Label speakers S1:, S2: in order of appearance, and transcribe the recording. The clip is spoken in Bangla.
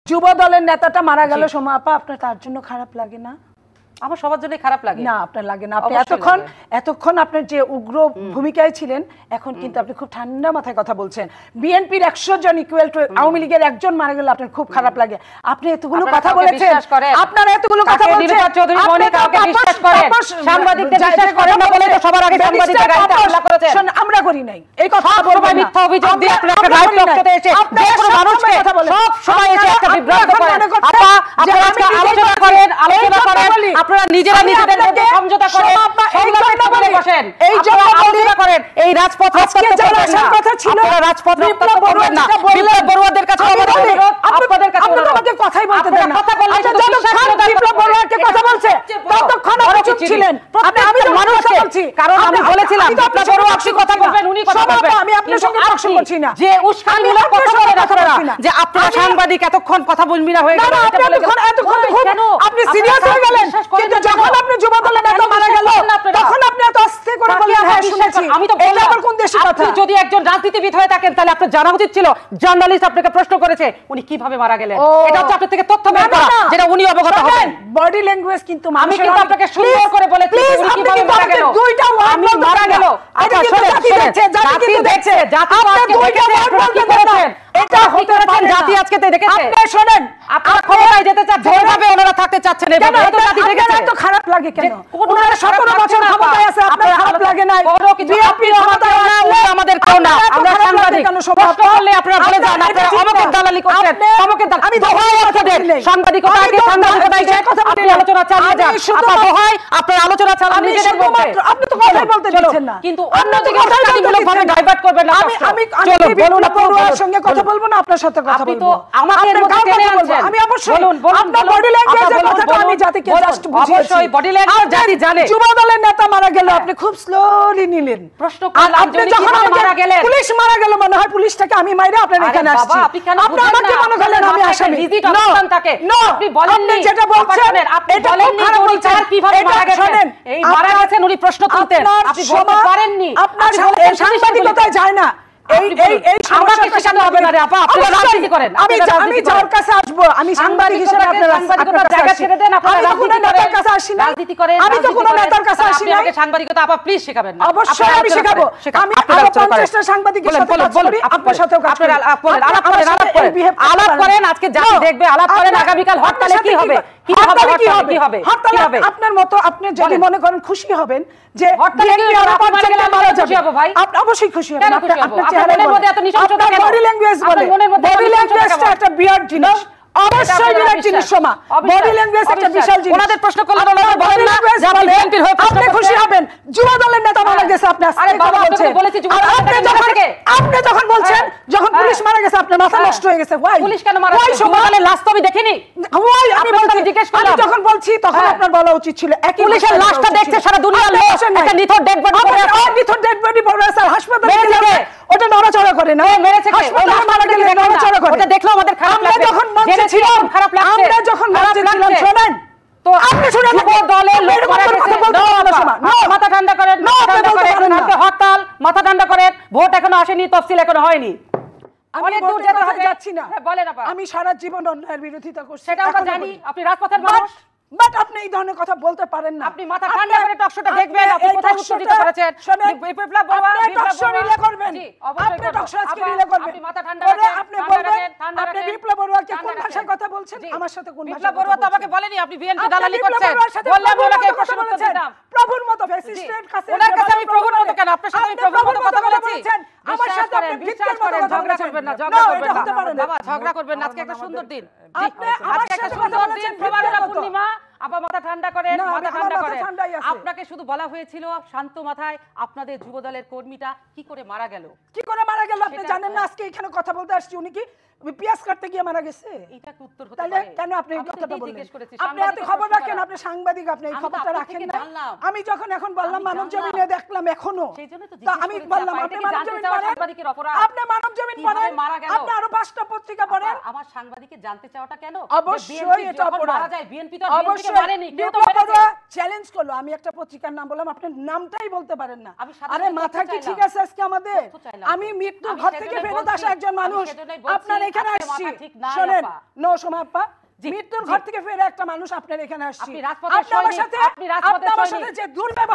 S1: যুব দলের নেতাটা মারা গেল সোমা আপা, আপনার তার জন্য খারাপ লাগে না?
S2: আমার সবার জন্যই খারাপ লাগে।
S1: না আপনার লাগে না, আপনি এতক্ষণ আপনার যে উগ্র ভূমিকায় ছিলেন, এখন কিন্তু আপনি খুব ঠান্ডা মাথায় কথা বলছেন। বিএনপির 100 জন ইকুয়াল টু আওয়ামী লীগের একজন মারা গেলে আপনার খুব খারাপ লাগে। আপনি এতগুলো কথা বলেছেন, আপনারা এতগুলো কথা বলছেন,
S2: চৌধুরী মনি কাউকে বিশ্বাস করেন, সাংবাদিকদের বিশ্বাস করেন না বলে তো সবার আগে সাংবাদিকদের গায়ে হামলা করেছেন।
S1: আমরা করি নাই এই কথা বলবো,
S2: মিথ্যা অভিযোগ দিয়ে আপনারা একটা লাইভ টকশোতে এসে যে কোনো মানুষকে সব সময় এসে একটা বিভ্রান্ত করেন। আপা আপনারা আজকে আলোচনা করেন, আপনারা নিজেরা নিজেদের মধ্যে সমঝোতা করেন, সংলাপে বলে বসেন, এই জন্য আলোচনা করেন। এই রাজপথ
S1: আজকে যারা আসার কথা ছিল,
S2: আপনারা রাজপথ বিপ্লব বড়ুয়ার না, বিপ্লব বড়ুয়াদের কাছে আমাদের অনুরোধ, আপনাদের কাছে অনুরোধ,
S1: আমাকে কথাই বলতে দেন না।
S2: কথা বললে শুধু
S1: বিপ্লব বড়ুয়াকে কথা বলছে ততক্ষণ আপনি চুপ ছিলেন। আমি তো মানুষকে বলছি,
S2: কারণ আমি বলেছিলাম বিপ্লব বড়ুয়া আপনি কথা বলবেন, উনি কথা বলবেন।
S1: আমি আপনার সঙ্গে প্রশ্ন করছি না
S2: যে উস্কানিমূলক কথা বলেন আপনারা, যে আপনারা সাংবাদিক এতক্ষণ কথা বলবি না হয়ে গেল,
S1: আপনি সিরিয়াস হয়ে গেলেন। কিন্তু যখন আপনি যুব দলের নেতা মারা গেল তখন আপনি এত আস্তে করে বললেন হ্যাঁ শুনেছি।
S2: আমি তো বললাম
S1: আবার কোন দেশে কথা?
S2: আপনি যদি একজন রাজনীতিবিদ হয়ে থাকেন তাহলে আপনার জানা উচিত ছিল, জার্নালিস্ট আপনাকে প্রশ্ন করেছে উনি কিভাবে মারা গেলেন, এটা হচ্ছে আপনার থেকে তথ্য বের করা, যেটা উনি অবগত হবেন।
S1: বডি ল্যাঙ্গুয়েজ কিন্তু
S2: আমি কিন্তু আপনাকে সুন্দর করে বলেছি উনি কিভাবে মারা গেল,
S1: দুইটা ওয়ার্ড মারা গেল।
S2: আচ্ছা জাতি দেখছে, জাতি আজকে দেখেছে আপনারা কি করেছেন, এটা হতে পারে জাতি আজকে দেখেছে।
S1: আপনি শুনেন,
S2: আপনারা ক্ষমতায় যেতে চাচ্ছেন, এভাবে ওনারা থাকতে চাচ্ছেন, এভাবে তো জাতি দেখেছে।
S1: এত খারাপ লাগে কেন? ওনারা 17 বছর ক্ষমতায় আছে, আপনার খারাপ লাগে না?
S2: বিএনপি ক্ষমতায় আসলে আমাদের কেউ না, আমরা সাংবাদিক, প্রশ্ন করলে আপনারা বলে যান আপনারা আমাকে দালালি করছেন, আমাকে আমি দোহাই আপনাদের সাংবাদিকতা আগে সাংবাদিকতায় আপনি আলোচনা চালিয়ে যান, আপনারা দোহাই আপনারা আলোচনা চালান নিজেদের মধ্যে,
S1: আপনি তো কথাই বলতে দিচ্ছেন না।
S2: কিন্তু অন্যদিকে উস্কানিমূলকভাবে ডাইভার্ট করবেন না।
S1: আমি বলুন আপনার সঙ্গে কথা বলবো না, আপনার সাথে কথা বলবো।
S2: আপনি তো আমাকে এর মধ্যে টেনে আনছেন।
S1: আমি অবশ্যই আপনার বডি ল্যাঙ্গুয়েজের কথাটা আমি জাতিকে জাস্ট বুঝিয়েছি।
S2: অবশ্যই বডি ল্যাঙ্গুয়েজ জাতি জানে।
S1: যুব দলের নেতা মারা গেল, আপনি খুব স্লোলি নিলেন।
S2: প্রশ্ন করলাম যে যখন মারা গেলেন,
S1: পুলিশ মারা গেল, মনে হয় পুলিশটাকে আমি মাইরে আপনার এখানে আসছি।
S2: বাবা আপনি কেন
S1: আপনি আমাকে মনে করলেন আমি আসামি?
S2: ভিজিট অবস্থান থাকে, আপনি বলেননি
S1: যেটা বলছেন,
S2: আপনি বলেননি যে উনি চার কিভাবে মারা গেছেন, এই মারা গেছেন উনি প্রশ্ন তুলতেন, আপনি বলতে পারেননি।
S1: আপনার সাংবাদিকতায় যায় না, এই
S2: আমাকে শেখাতে হবে না রে আপা, আপনারা রাজনীতি করেন।
S1: আমি যার কাছে আসবো, আমি সাংবাদিক হিসেবে
S2: সাংবাদিকতার জায়গা ছেড়ে দেন, আপনারা রাজনীতি করেন।
S1: আমি তো কোনো নেতার কাছে আসি না।
S2: আপনি সাংবাদিকতা আপা প্লিজ শেখাবেন না।
S1: অবশ্যই আমি শেখাবো। আমি 50টা সাংবাদিকের সাথে কাজ করি, আপনার সাথেও কাজ করি।
S2: আলাপ করেন, আজকে জাতি দেখবে, আলাপ করেন। আগামীকাল হরতালে কি হবে, কি হবে?
S1: আপনার মতো আপনি যদি মনে করেন খুশি হবেন যে
S2: হরতালে কি হবে, আপনি মারা গেলে আমরা খুশি হব ভাই।
S1: আপনি অবশ্যই খুশি হবেন।
S2: আপনার চেহারার মধ্যে এত নিঃসংসতা কেন?
S1: বডি ল্যাঙ্গুয়েজ বলে, বডি ল্যাঙ্গুয়েজটা একটা বিরাট জিনিস, অবশ্যই বিরাট জিনিস সোমা। বডি ল্যাঙ্গুয়েজ একটা বিশাল জিনিস।
S2: ওনাদের প্রশ্ন করলে ওনারা বলেন না যে আপনি বিএনপির হয়ে প্রশ্ন
S1: আপনি খুশি হবেন। যুব দলের নেতা মারা গেছে, আপনি
S2: আরে বাবা আপনাকে বলেছি যুব
S1: আপনি যখন বলছেন যখন পুলিশ মারা গেছে আপনার মাথা নষ্ট হয়ে গেছে। ওয়াই
S2: পুলিশ কেন মারা গেছে? যুব দলের লাশ তো আমি দেখিনি।
S1: ওয়াই আমি বলছি,
S2: জিজ্ঞেস করলাম,
S1: আমি যখন বলছি তখন আপনার বলা উচিত ছিল একই
S2: পুলিশের লাশটা দেখতে সারা দুনিয়ার লোক, একটা নিথর ডেড বডি পড়ে আছে,
S1: নিথর ডেড বডি পড়ে আছে হাসপাতালে গেলে ওটা নড়াচড়া করে না,
S2: মেরেছে কে?
S1: হাসপাতালে মারা গেলে নড়াচড়া করে।
S2: ওটা দেখলো আমাদের খারাপ লাগে।
S1: আমরা যখন মঞ্চে ছিলাম,
S2: খারাপ লাগছে,
S1: আমরা যখন মঞ্চে ছিলাম, শুনেন
S2: তো আপনি শুনেন যুব দলের লোক মারা গেছে, মাথা ঠান্ডা করেন, হরতাল মাথা ঠান্ডা করেন, ভোট এখনো আসেনি, তফসিল এখনো হয়নি, অনেক দূর যেতে হবে,
S1: যাচ্ছি না।
S2: বলেন আপা।
S1: আমি সারা জীবন অন্যায়ের বিরোধিতা করছি,
S2: সেটা আমরা জানি, আপনি রাজপথের মানুষ,
S1: বাট আপনি এই ধরনের কথা বলতে পারেন না।
S2: আপনি মাথা ঠান্ডা করে টকশোটা দেখবেন, আপনি কোথায় উত্তেজিত করেছেন। বিপ্লব বড়ুয়া
S1: টকশো রিলে করবেন, আপনি টকশো আজকে রিলে করবেন,
S2: আপনি মাথা ঠান্ডা রাখেন,
S1: আপনি বলবেন আপনি বিপ্লব বড়ুয়াকে কোন ভাষায় কথা বলছেন, আমার সাথে কোন ভাষায়?
S2: বিপ্লব বড়ুয়া তো আমাকে বলেনি আপনি বিএনপি দালালি করছেন, বললাম ওনাকে প্রশ্ন করতে দিতাম।
S1: প্রভুর মতো ফ্যাসিস্টের কাছে,
S2: ওনার কাছে আমি প্রভুর মতো কেন? আপনার সাথে আমি প্রভুর মতো কথা বলেছি।
S1: আমার সাথে আপনি
S2: বিশ্বাস করেন, ঝগড়া করবেন না, ঝগড়া করবেন না বাবা, ঝগড়া করবেন না। আজকে একটা সুন্দর দিন, আজকে একটা সুন্দর দিন, ফেব্রুয়ারি পূর্ণিমা। আপা মাথা ঠান্ডা করেন, মাথা ঠান্ডা করেন। আপনাকে শুধু বলা হয়েছিল শান্ত মাথায় আপনাদের যুবদলের কর্মীটা কি করে মারা গেল,
S1: কি করে মারা গেল আপনি জানেন না? আজকে এখানে কথা বলতে আসছি, উনি কি পিয়াজ কাটতে গিয়ে মারা গেছে?
S2: এটা কি উত্তর হতে
S1: তাহলে
S2: পারে?
S1: কেন আপনি এই কথাটা বললেন? আপনি এত
S2: সাংবাদিক
S1: খবর রাখেন, আপনি সাংবাদিক, আপনি এই খবরটা রাখেন না। আমি যখন এখন বললাম মানব জমিনে দেখলাম এখনো, তো আমি বললাম আপনি মানব জমিন পড়েন,
S2: সাংবাদিকের অপরাধ,
S1: আপনি মানব জমিন পড়েন, আপনি আরো 5টা পত্রিকা পড়েন।
S2: আমার সাংবাদিককে জানতে চাওয়াটা কেন?
S1: অবশ্যই এটা অপরাধ।
S2: মারা যায় বিএনপি তো বিএনপিকে মারেনি, কেউ তো মেরেছে।
S1: চ্যালেঞ্জ করলো, আমি একটা পত্রিকার নাম বললাম, আপনি নামটাই বলতে পারেন না। আরে
S2: আরে
S1: মাথা কি ঠিক আছে আজকে আমাদের? আমি মৃত্যু ঘর থেকে ফেরত আসা একজন মানুষ, আপনার এই এখানে
S2: আজকে
S1: আসছি
S2: মাথা ঠিক নাই,
S1: শোনেন
S2: আপা।
S1: নো সোমা আপা
S2: জি,
S1: মৃত্যুর
S2: জি।
S1: ঘর থেকে ফেরা একটা মানুষ আপনার এখানে আসছি
S2: আপনি রাজপথের
S1: আপনি আমার
S2: সৈনিক,
S1: সাথে
S2: আপনি রাজপথের
S1: আপনি আমার
S2: সৈনিক।
S1: সাথে যে দুর্ব্যবহার